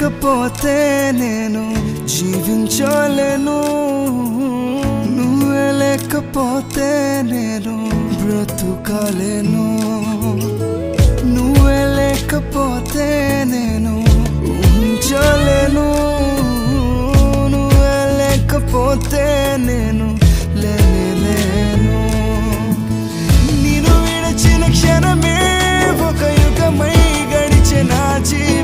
లేకపోతే నేను జీవించలేను, నువ్వే లేకపోతే నేను బ్రతుకలేను, నువ్వే లేకపోతే నేను ఊహించలేను, నువ్వే లేకపోతే నేను లేను. నేను విడచిన క్షణమే ఒక యుగమై గడిచే నా జీవితం.